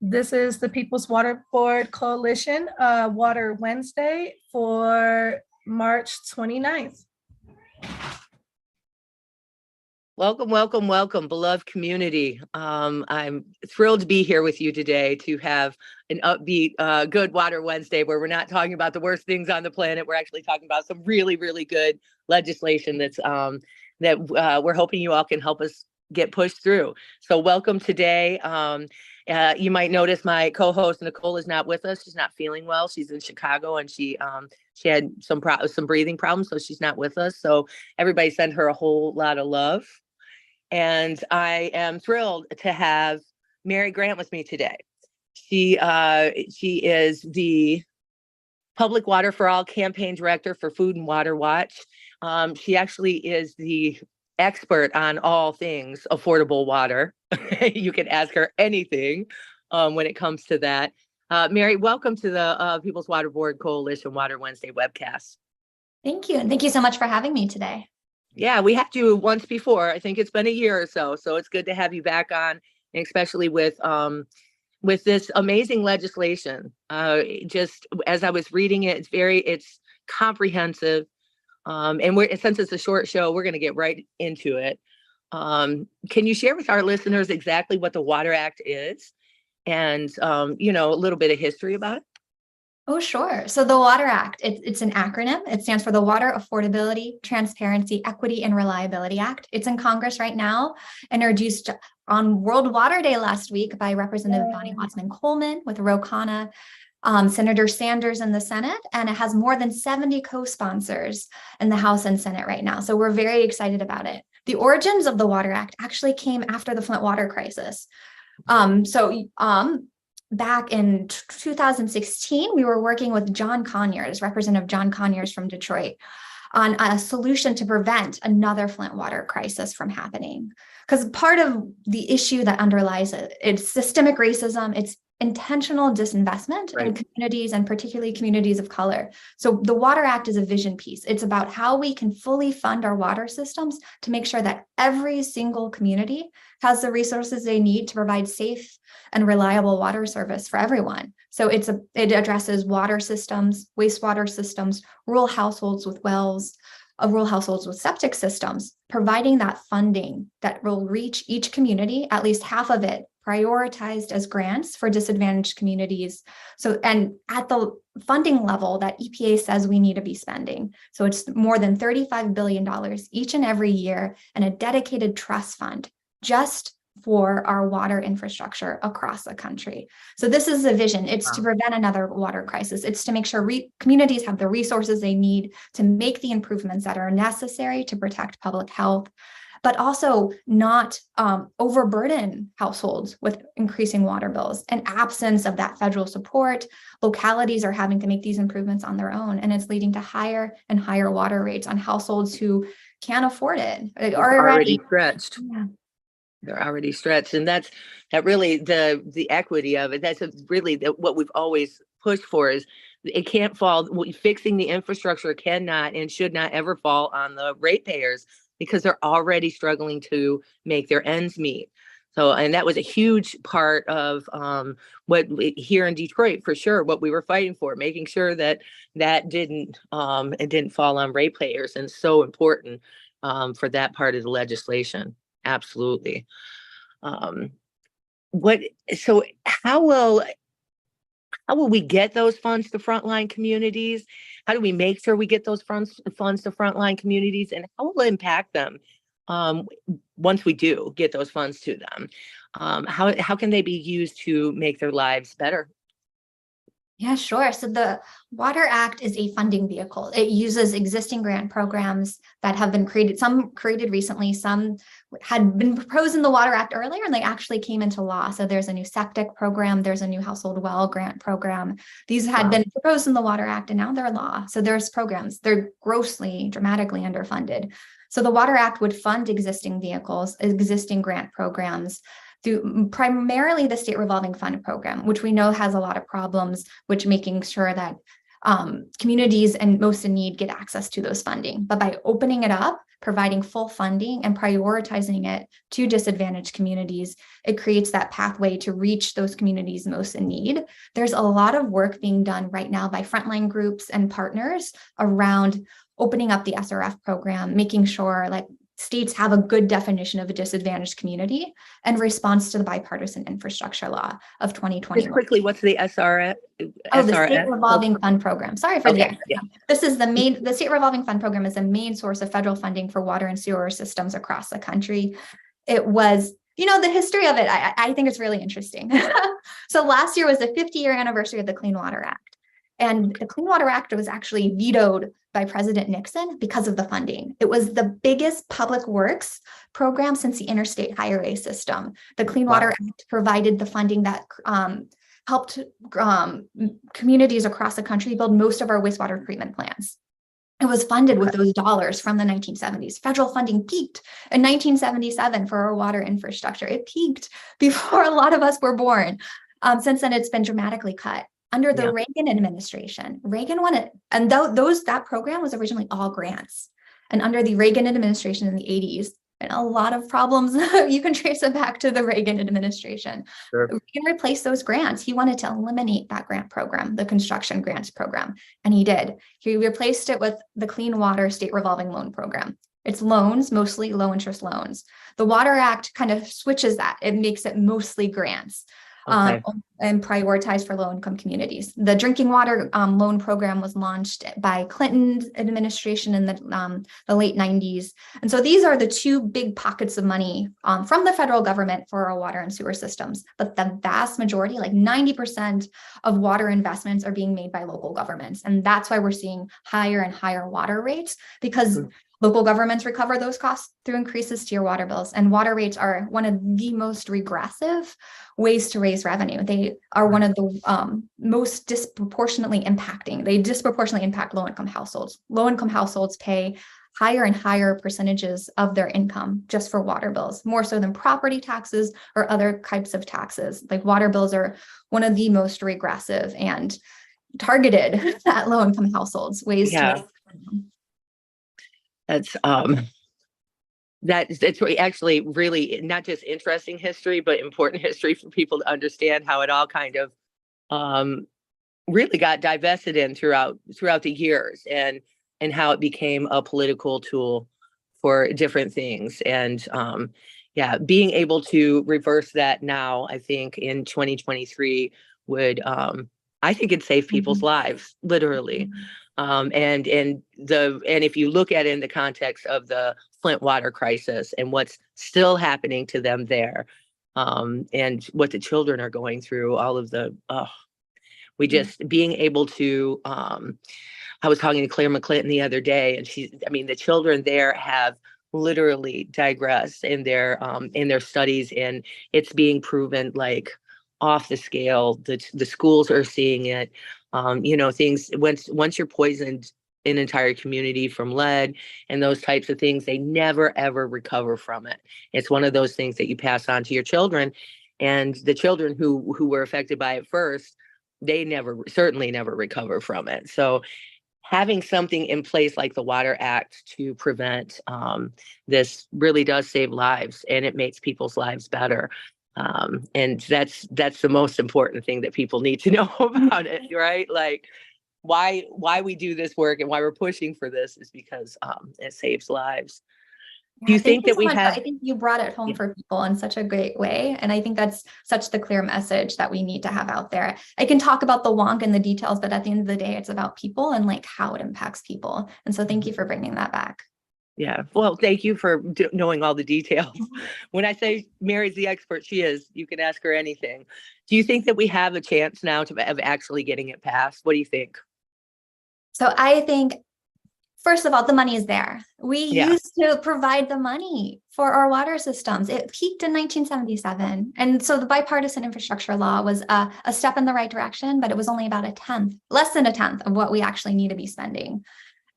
This is the People's Water Board Coalition Water Wednesday for March 29th. Welcome, welcome, welcome, beloved community. I'm thrilled to be here with you today to have an upbeat, good Water Wednesday where we're not talking about the worst things on the planet. We're actually talking about some really, really good legislation that we're hoping you all can help us get pushed through. So welcome today. You might notice my co-host Nicole is not with us. She's not feeling well. She's in Chicago and she had some breathing problems, so she's not with us. So everybody send her a whole lot of love. And I am thrilled to have Mary Grant with me today. She is the Public Water for All campaign director for Food and Water Watch. She actually is the expert on all things affordable water. You can ask her anything when it comes to that. Mary, welcome to the People's Water Board Coalition Water Wednesday webcast. Thank you. And thank you so much for having me today. Yeah, we had you once before. I think it's been a year or so. So it's good to have you back on, and especially with this amazing legislation. Just as I was reading it, it's comprehensive. And since it's a short show, we're going to get right into it. Can you share with our listeners exactly what the Water Act is and, a little bit of history about it? Oh, sure. So the Water Act, it's an acronym. It stands for the Water Affordability, Transparency, Equity, and Reliability Act. It's in Congress right now, introduced on World Water Day last week by Representative Bonnie Watson-Coleman with Ro Khanna, Senator Sanders in the Senate, and it has more than 70 co-sponsors in the House and Senate right now. So we're very excited about it. The origins of the Water Act actually came after the Flint water crisis. Back in 2016, we were working with John Conyers, Representative John Conyers from Detroit, on a solution to prevent another Flint water crisis from happening. Because part of the issue that underlies it, it's systemic racism, it's intentional disinvestment in communities, and particularly communities of color. So the Water Act is a vision piece. It's about how we can fully fund our water systems to make sure that every single community has the resources they need to provide safe and reliable water service for everyone. So it addresses water systems, wastewater systems, rural households with wells, rural households with septic systems, providing that funding that will reach each community, at least half of it prioritized as grants for disadvantaged communities. So, and at the funding level that EPA says we need to be spending. So it's more than $35 billion each and every year, and a dedicated trust fund just for our water infrastructure across the country. So this is the vision. It's to prevent another water crisis. It's to make sure communities have the resources they need to make the improvements that are necessary to protect public health, but also not overburden households with increasing water bills. In absence of that federal support, localities are having to make these improvements on their own, and it's leading to higher and higher water rates on households who can't afford it. Are already stretched. Yeah. They're already stretched, and that really the equity of it. That's really what we've always pushed for. Is it can't fall. Fixing the infrastructure cannot and should not ever fall on the ratepayers, because they're already struggling to make their ends meet. So, and that was a huge part of here in Detroit, for sure, what we were fighting for, making sure that didn't fall on ratepayers, and so important for that part of the legislation. Absolutely. How will we get those funds to frontline communities? How do we make sure we get those funds to frontline communities, and how will it impact them once we do get those funds to them? How can they be used to make their lives better? Yeah, sure. So the Water Act is a funding vehicle. It uses existing grant programs that have been created, some created recently, some had been proposed in the Water Act earlier, and they actually came into law. So there's a new septic program, there's a new household well grant program. These had been proposed in the Water Act, and now they're law. So there's programs, they're dramatically underfunded. So the Water Act would fund existing vehicles, existing grant programs, through primarily the state revolving fund program, which we know has a lot of problems, which making sure that communities and most in need get access to those funding. But by opening it up, providing full funding and prioritizing it to disadvantaged communities, it creates that pathway to reach those communities most in need. There's a lot of work being done right now by frontline groups and partners around opening up the SRF program, making sure like states have a good definition of a disadvantaged community in response to the bipartisan infrastructure law of 2021. Just quickly, what's the SRF? Oh, the State Revolving Fund Program. Sorry for the yeah. This is the State Revolving Fund Program is the main source of federal funding for water and sewer systems across the country. It was, the history of it, I think it's really interesting. So last year was the 50-year anniversary of the Clean Water Act. And the Clean Water Act was actually vetoed by President Nixon because of the funding. It was the biggest public works program since the interstate highway system. The Clean Water Act provided the funding that helped communities across the country build most of our wastewater treatment plants. It was funded with those dollars from the 1970s. Federal funding peaked in 1977 for our water infrastructure. It peaked before a lot of us were born. Since then, it's been dramatically cut. Under the Reagan administration, Reagan wanted, and that program was originally all grants. And under the Reagan administration in the 80s, and a lot of problems, you can trace it back to the Reagan administration. Sure. Reagan replaced those grants. He wanted to eliminate that grant program, the construction grants program, and he did. He replaced it with the Clean Water State Revolving Loan Program. It's loans, mostly low interest loans. The Water Act kind of switches that. It makes it mostly grants. Okay. And prioritized for low-income communities. The drinking water loan program was launched by Clinton's administration in the late 90s. And so these are the two big pockets of money from the federal government for our water and sewer systems. But the vast majority, like 90% of water investments are being made by local governments. And that's why we're seeing higher and higher water rates, because local governments recover those costs through increases to your water bills. And water rates are one of the most regressive ways to raise revenue. They are one of the most disproportionately impacting. They disproportionately impact low-income households. Low-income households pay higher and higher percentages of their income just for water bills, more so than property taxes or other types of taxes. Like water bills are one of the most regressive and targeted at low-income households, ways to raise revenue. That's actually really not just interesting history, but important history for people to understand how it all kind of really got divested in throughout the years, and how it became a political tool for different things. And being able to reverse that now, I think in 2023 would I think it'd save people's lives, literally. And if you look at it in the context of the Flint water crisis and what's still happening to them there, and what the children are going through, all of the, being able to, I was talking to Claire McClinton the other day, and the children there have literally digressed in their studies, and it's being proven like off the scale. The schools are seeing it. Things, once you're poisoned an entire community from lead and those types of things, they never ever recover from it. It's one of those things that you pass on to your children, and the children who were affected by it first, they certainly never recover from it. So having something in place like the Water Act to prevent this really does save lives, and it makes people's lives better. And that's the most important thing that people need to know about it, right? Like why we do this work and why we're pushing for this is because it saves lives. Do you think that I think you brought it home for people in such a great way. And I think that's such the clear message that we need to have out there. I can talk about the wonk and the details, but at the end of the day, it's about people and like how it impacts people. And so thank you for bringing that back. Yeah. Well, thank you for knowing all the details. When I say Mary's the expert, she is. You can ask her anything. Do you think that we have a chance now of actually getting it passed? What do you think? So I think, first of all, the money is there. We used to provide the money for our water systems. It peaked in 1977. And so the bipartisan infrastructure law was a step in the right direction, but it was only about less than a tenth of what we actually need to be spending.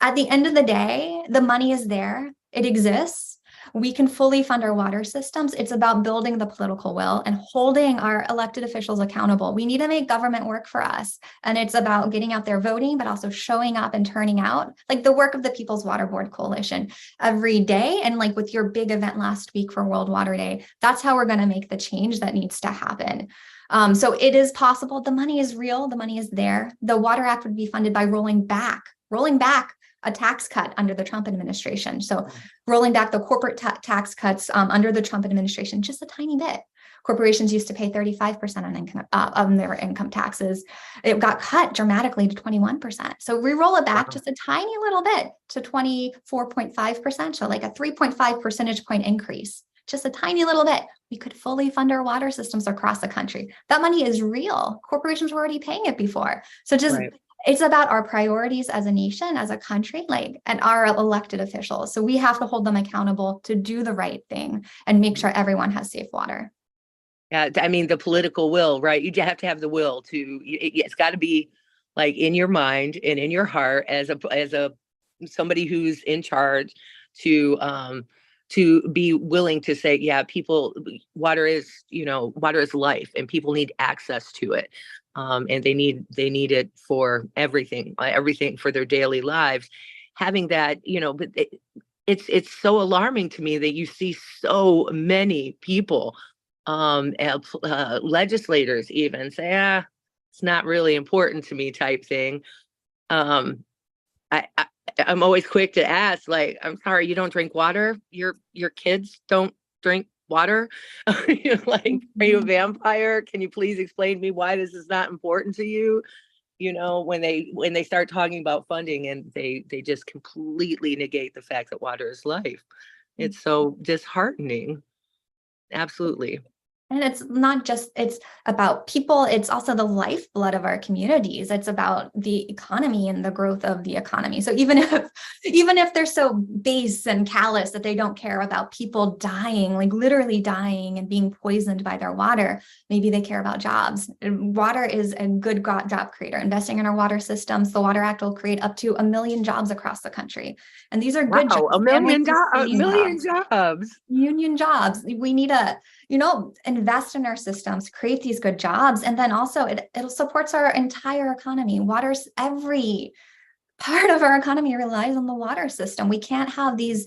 At the end of the day, the money is there. It exists. we can fully fund our water systems. It's about building the political will and holding our elected officials accountable. We need to make government work for us. And it's about getting out there voting, but also showing up and turning out, like the work of the People's Water Board Coalition every day. And like with your big event last week for World Water Day, that's how we're going to make the change that needs to happen. So it is possible. The money is real. The money is there. The Water Act would be funded by rolling back a tax cut under the Trump administration. So rolling back the corporate tax cuts under the Trump administration, just a tiny bit. Corporations used to pay 35% on income on their income taxes. It got cut dramatically to 21%. So we roll it back just a tiny little bit to 24.5%. So like a 3.5 percentage point increase, just a tiny little bit. We could fully fund our water systems across the country. That money is real. Corporations were already paying it before. So just it's about our priorities as a nation, as a country, like, and our elected officials. So we have to hold them accountable to do the right thing and make sure everyone has safe water. Yeah, I mean, the political will, right? You have to have the will to, it's got to be like in your mind and in your heart as a somebody who's in charge to be willing to say, yeah, people, water is life and people need access to it. And they need it for everything for their daily lives. Having that, but it's so alarming to me that you see so many people, legislators even say, it's not really important to me type thing. I'm always quick to ask, like, I'm sorry, you don't drink water? Your kids don't drink water? Like, are you a vampire? Can you please explain to me why this is not important to you? When they start talking about funding and they just completely negate the fact that water is life. It's so disheartening. Absolutely. And it's not just, it's about people, it's also the lifeblood of our communities. It's about the economy and the growth of the economy. So even if they're so base and callous that they don't care about people dying, like literally dying and being poisoned by their water, maybe they care about jobs. Water is a good job creator. Investing in our water systems, the Water Act will create up to 1 million jobs across the country. And these are good jobs. 1 million jobs. Union jobs. We need to, invest in our systems, create these good jobs. And then also it supports our entire economy. Water's every part of our economy relies on the water system. We can't have these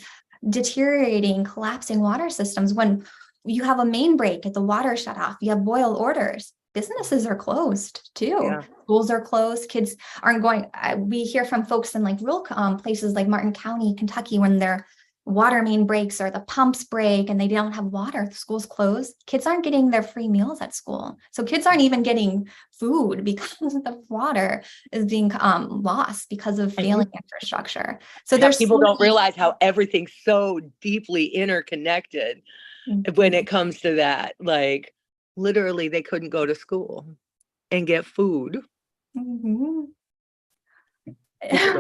deteriorating, collapsing water systems. When you have a main break, the water shut off, you have boil orders. Businesses are closed too. Yeah. Schools are closed. Kids aren't going. We hear from folks in like rural places like Martin County, Kentucky, when their water main breaks or the pumps break and they don't have water, the school's closed. Kids aren't getting their free meals at school. So kids aren't even getting food because the water is being lost because of failing infrastructure. So there's people don't realize how everything's so deeply interconnected when it comes to that. Like, literally, they couldn't go to school and get food.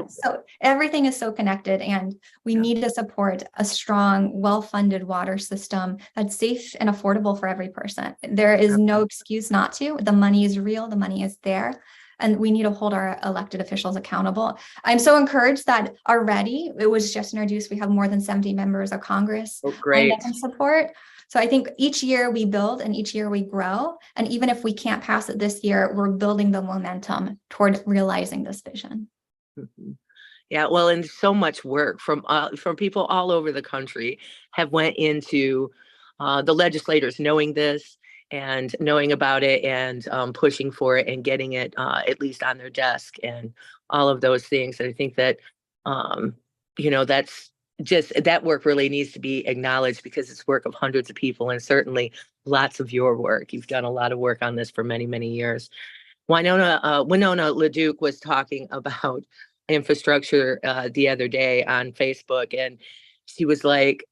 So everything is so connected, and we need to support a strong, well-funded water system that's safe and affordable for every person. There is no excuse not to. The money is real. The money is there. And we need to hold our elected officials accountable. I'm so encouraged that already, it was just introduced, we have more than 70 members of Congress in support. So I think each year we build and each year we grow. And even if we can't pass it this year, we're building the momentum toward realizing this vision. Yeah, well, and so much work from people all over the country have went into the legislators knowing this and knowing about it and pushing for it and getting it at least on their desk and all of those things. And I think that, that's just, that work really needs to be acknowledged because it's work of hundreds of people and certainly lots of your work. You've done a lot of work on this for many, many years. Winona LaDuke was talking about infrastructure the other day on Facebook, and she was like,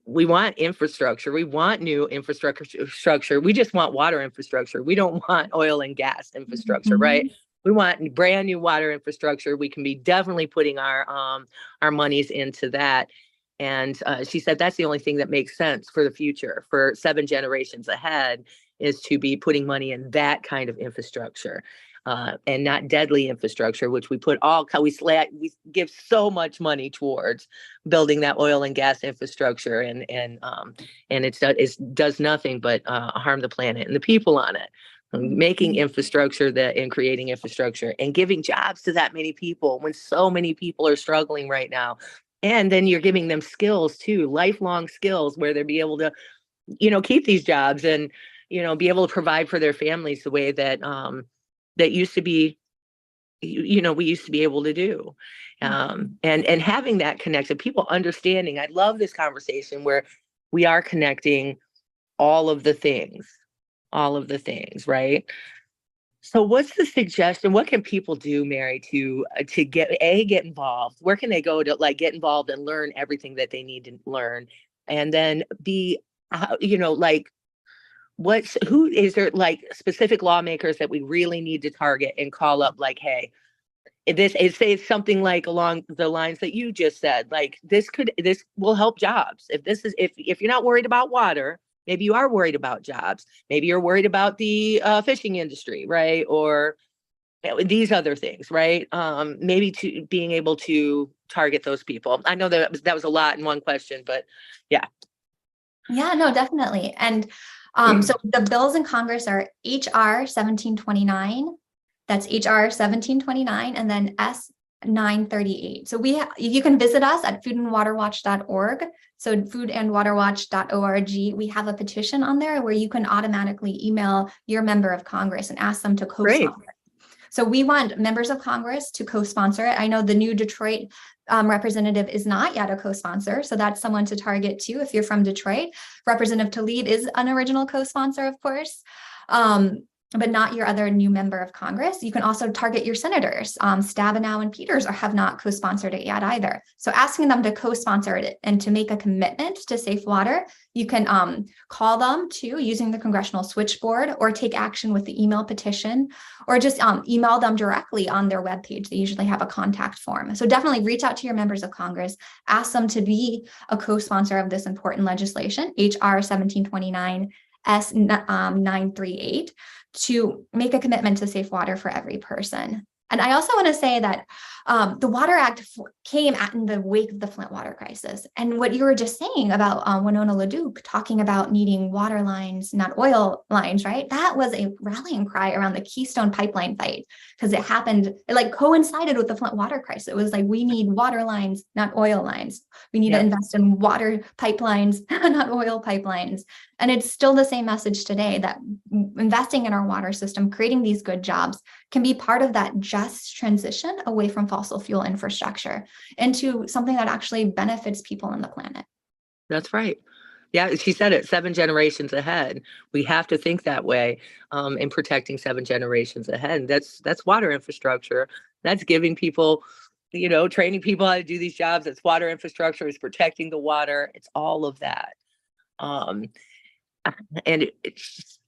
we want infrastructure. We want new infrastructure. We just want water infrastructure. We don't want oil and gas infrastructure, right? We want brand new water infrastructure. We can be definitely putting our monies into that. And she said that's the only thing that makes sense for the future, for 7 generations ahead, is to be putting money in that kind of infrastructure. and not deadly infrastructure, which we give so much money towards building that oil and gas infrastructure, and it does nothing but harm the planet and the people on it. Making infrastructure and creating infrastructure and giving jobs to that many people when so many people are struggling right now. And then you're giving them skills too, lifelong skills, where they'll be able to, keep these jobs and, be able to provide for their families the way that that used to be, we used to be able to do. And having that connection, people understanding. I love this conversation where we are connecting all of the things, right? So what's the suggestion? What can people do, Mary, to get involved? Where can they go to get involved and learn everything that they need to learn? And then who is there specific lawmakers that we really need to target and call up hey, say it's something along the lines that you just said, this will help jobs. If you're not worried about water, maybe you are worried about jobs. Maybe you're worried about the fishing industry, right? Or these other things, right? Maybe to being able to target those people. I know that was a lot in one question, but yeah. Yeah, no, definitely. And so the bills in Congress are HR 1729. That's HR 1729, and then S 938. So you can visit us at foodandwaterwatch.org. So foodandwaterwatch.org. We have a petition on there where you can automatically email your member of Congress and ask them to co-sponsor. So we want members of Congress to co-sponsor it. I know the new Detroit representative is not yet a co-sponsor, so that's someone to target too if you're from Detroit. Representative Tlaib is an original co-sponsor, of course. But not your other new member of Congress. You can also target your senators. Stabenow and Peters have not co-sponsored it yet either. So asking them to co-sponsor it and to make a commitment to safe water, you can call them too using the congressional switchboard, or take action with the email petition, or just email them directly on their webpage. They usually have a contact form. So definitely reach out to your members of Congress, ask them to be a co-sponsor of this important legislation, HR 1729 S 938, to make a commitment to safe water for every person. And I also want to say that the Water Act came in the wake of the Flint water crisis. And what you were just saying about Winona LaDuke talking about needing water lines, not oil lines, right? That was a rallying cry around the Keystone Pipeline fight, because it coincided with the Flint water crisis. It was we need water lines, not oil lines. We need to invest in water pipelines, not oil pipelines. And it's still the same message today, that investing in our water system, creating these good jobs, can be part of that just transition away from fossil fuel infrastructure into something that actually benefits people on the planet. That's right. Yeah, she said it, 7 generations ahead. We have to think that way in protecting 7 generations ahead. That's water infrastructure. That's giving people, training people how to do these jobs. It's water infrastructure. It's protecting the water. It's all of that. And it's,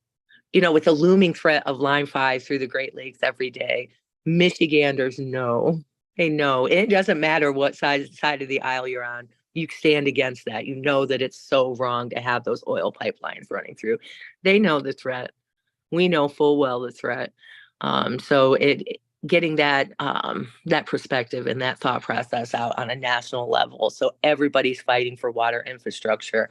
with the looming threat of Line 5 through the Great Lakes every day, Michiganders know. They know. It doesn't matter what side of the aisle you're on. You stand against that. You know that it's so wrong to have those oil pipelines running through. They know the threat. We know full well the threat. So getting that perspective and that thought process out on a national level, so everybody's fighting for water infrastructure,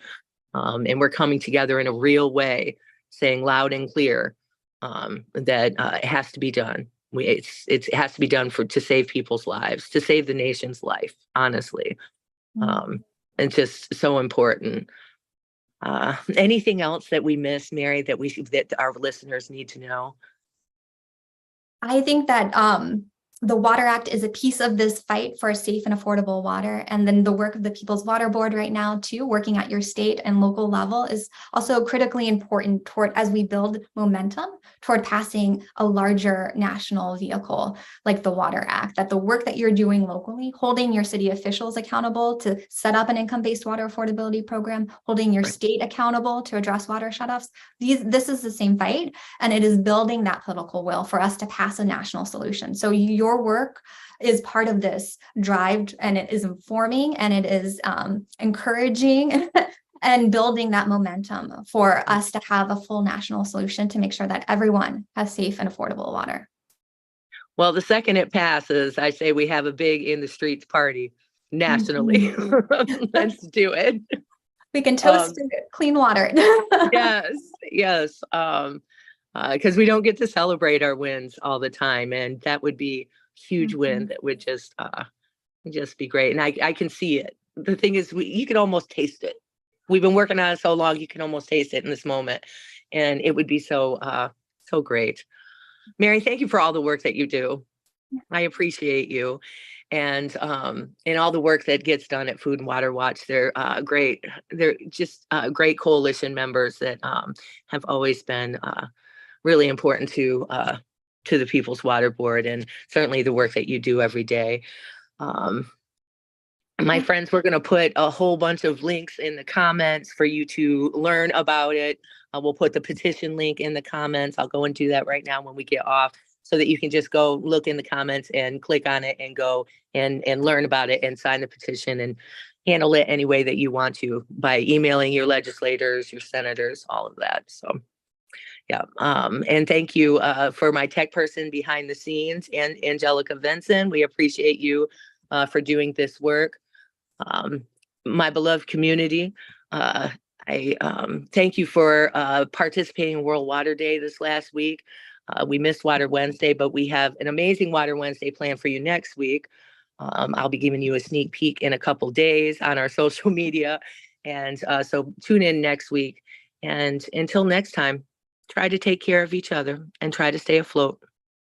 and we're coming together in a real way, saying loud and clear that it has to be done. It has to be done to save people's lives, to save the nation's life, honestly. And just so important. Anything else that we missed, Mary, that our listeners need to know? I think that the Water Act is a piece of this fight for safe and affordable water. And then the work of the People's Water Board right now, too, working at your state and local level, is also critically important as we build momentum toward passing a larger national vehicle like the Water Act. That the work that you're doing locally, holding your city officials accountable to set up an income-based water affordability program, holding your state accountable to address water shutoffs, this is the same fight, and it is building that political will for us to pass a national solution. So your work is part of this drive, and it is informing, and it is encouraging and building that momentum for us to have a full national solution to make sure that everyone has safe and affordable water. Well, the second it passes, I say we have a big in the streets party nationally. Let's do it. We can toast clean water. Yes. Because we don't get to celebrate our wins all the time, and that would be a huge win. That would just be great. And I can see it. The thing is, you can almost taste it. We've been working on it so long, you can almost taste it in this moment, and it would be so great. Mary, thank you for all the work that you do. I appreciate you, and all the work that gets done at Food and Water Watch. They're great. They're just great coalition members that have always been really important to the People's Water Board, and certainly the work that you do every day. My friends, we're going to put a whole bunch of links in the comments for you to learn about it. We'll put the petition link in the comments. I'll go and do that right now when we get off, so that you can just go look in the comments and click on it and go and learn about it and sign the petition and handle it any way that you want to by emailing your legislators, your senators, all of that. So, yeah. And thank you for my tech person behind the scenes, and Angelica Benson. We appreciate you for doing this work. My beloved community, I thank you for participating in World Water Day this last week. We missed Water Wednesday, but we have an amazing Water Wednesday planned for you next week. I'll be giving you a sneak peek in a couple days on our social media. And so tune in next week. And until next time, try to take care of each other and try to stay afloat.